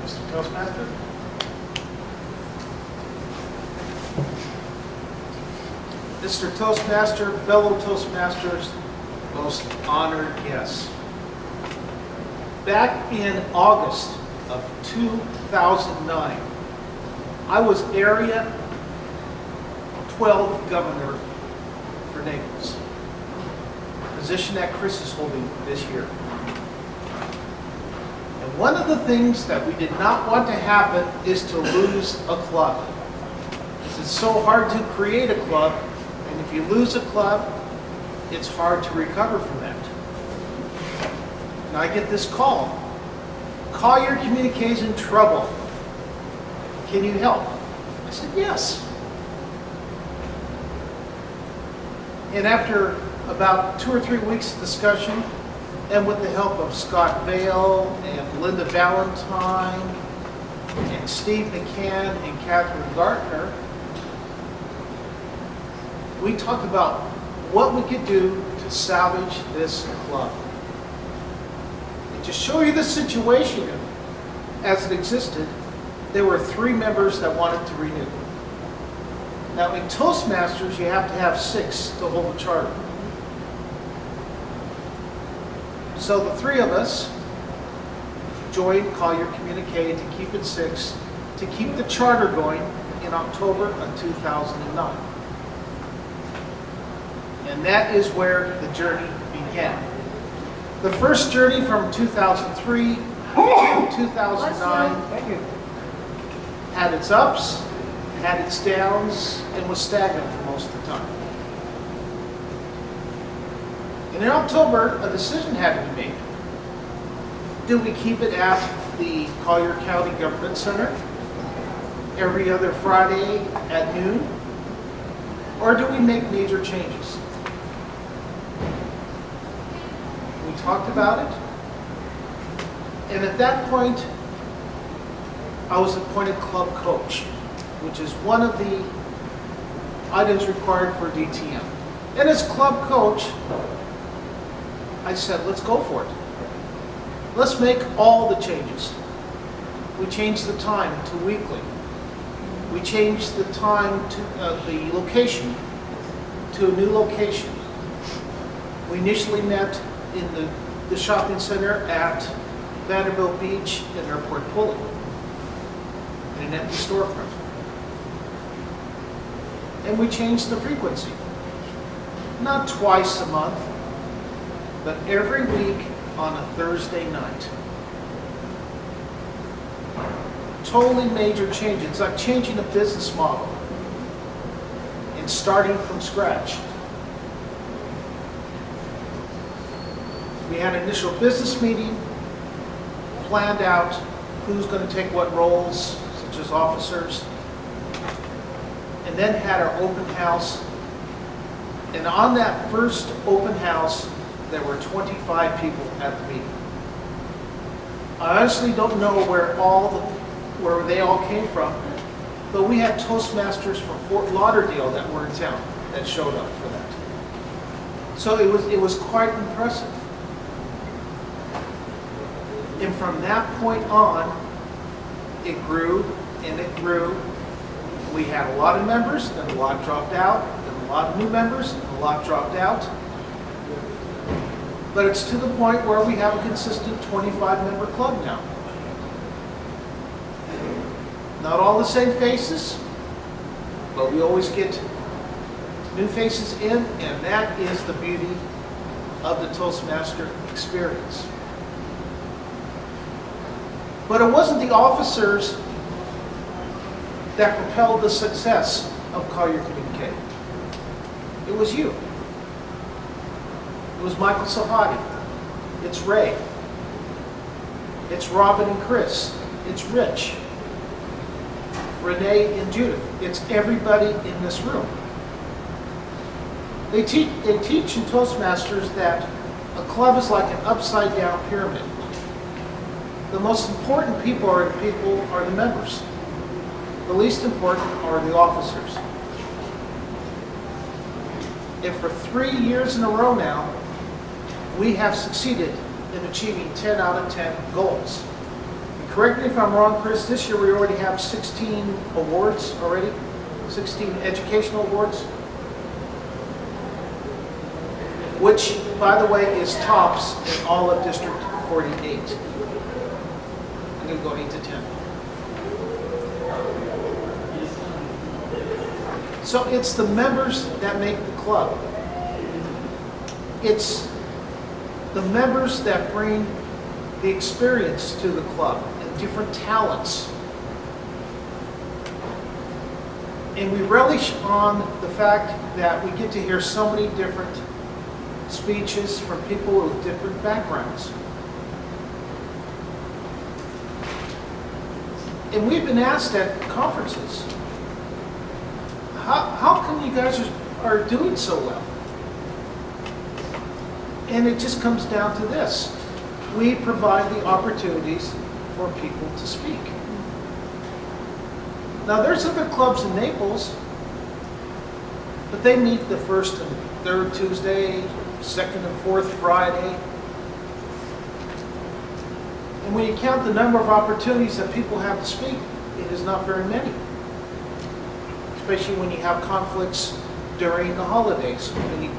Mr. Toastmaster? Mr. Toastmaster, fellow Toastmasters, most honored guests. Back in August of 2009, I was Area 12 Governor for Naples, a position that Chris is holding this year. And one of the things that we did not want to happen is to lose a club. It's so hard to create a club, and if you lose a club, it's hard to recover from that. And I get this call. Collier Communiques in trouble. Can you help? I said, yes. And after about 2 or 3 weeks of discussion, and with the help of Scott Vale and Linda Valentine and Steve McCann and Catherine Gartner, we talked about what we could do to salvage this club. And to show you the situation as it existed, there were 3 members that wanted to renew. Now in Toastmasters, you have to have 6 to hold a charter. So the 3 of us joined Collier Communique to keep it 6, to keep the charter going in October of 2009. And that is where the journey began. The first journey from 2003 to 2009 had its ups, had its downs, and was stagnant for most of the time. And in October, a decision had to be made. Do we keep it at the Collier County Government Center every other Friday at noon? Or do we make major changes? We talked about it. And at that point, I was appointed club coach, which is one of the items required for DTM. And as club coach, I said, let's go for it. Let's make all the changes. We changed the time to weekly. We changed the time to the location to a new location. We initially met in the shopping center at Vanderbilt Beach and Airport Pulley in an empty storefront. And we changed the frequency. Not twice a month, but every week on a Thursday night. Totally major change. It's like changing a business model and starting from scratch. We had an initial business meeting, planned out who's going to take what roles, such as officers, and then had our open house. And on that first open house, there were 25 people at the meeting. I honestly don't know where they all came from, but we had Toastmasters from Fort Lauderdale that were in town that showed up for that. So it was quite impressive. And from that point on, it grew and it grew. We had a lot of members, then a lot dropped out, then a lot of new members, and a lot dropped out. But it's to the point where we have a consistent 25-member club now. Not all the same faces, but we always get new faces in, and that is the beauty of the Toastmaster experience. But it wasn't the officers that propelled the success of Collier Communique. It was you. It was Michael Sahadi. It's Ray. It's Robin and Chris. It's Rich. Renee and Judith. It's everybody in this room. They teach in Toastmasters that a club is like an upside down pyramid. The most important people are the members. The least important are the officers. And for 3 years in a row now, we have succeeded in achieving 10 out of 10 goals. Correct me if I'm wrong, Chris, this year we already have 16 awards already, 16 educational awards, which, by the way, is tops in all of District 48. I'm going to go 8 to 10. So it's the members that make the club. It's the members that bring the experience to the club and different talents. And we relish on the fact that we get to hear so many different speeches from people with different backgrounds. And we've been asked at conferences, how come you guys are doing so well? And it just comes down to this. We provide the opportunities for people to speak. Now there's other clubs in Naples, but they meet the first and third Tuesday, second and fourth Friday. And when you count the number of opportunities that people have to speak, it is not very many. Especially when you have conflicts during the holidays, when you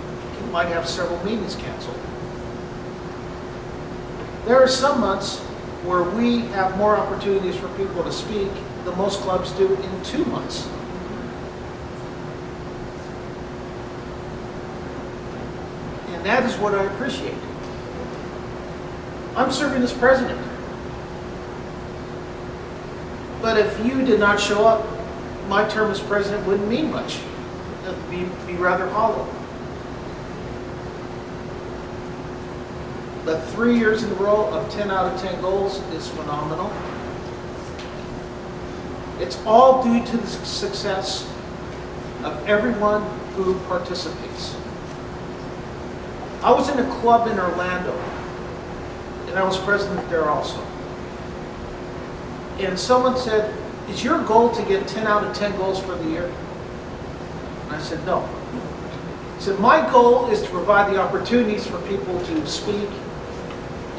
might have several meetings canceled. There are some months where we have more opportunities for people to speak than most clubs do in 2 months. And that is what I appreciate. I'm serving as president. But if you did not show up, my term as president wouldn't mean much. It would be rather hollow. But 3 years in a row of 10 out of 10 goals is phenomenal. It's all due to the success of everyone who participates. I was in a club in Orlando, and I was president there also. And someone said, "Is your goal to get 10 out of 10 goals for the year?" And I said, "No." He said, "My goal is to provide the opportunities for people to speak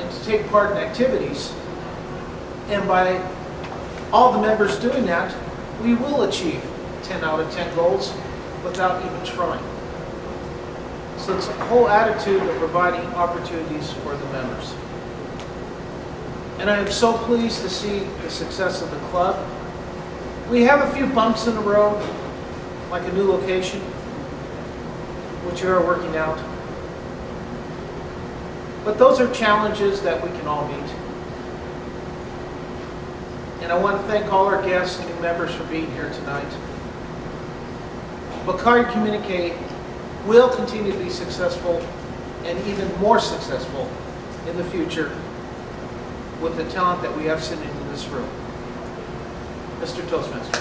and to take part in activities. And by all the members doing that, we will achieve 10 out of 10 goals without even trying." So it's a whole attitude of providing opportunities for the members. And I am so pleased to see the success of the club. We have a few bumps in the road, like a new location, which we are working out. But those are challenges that we can all meet. And I want to thank all our guests and new members for being here tonight. Bacardi Communique will continue to be successful and even more successful in the future with the talent that we have sitting in this room. Mr. Toastmaster.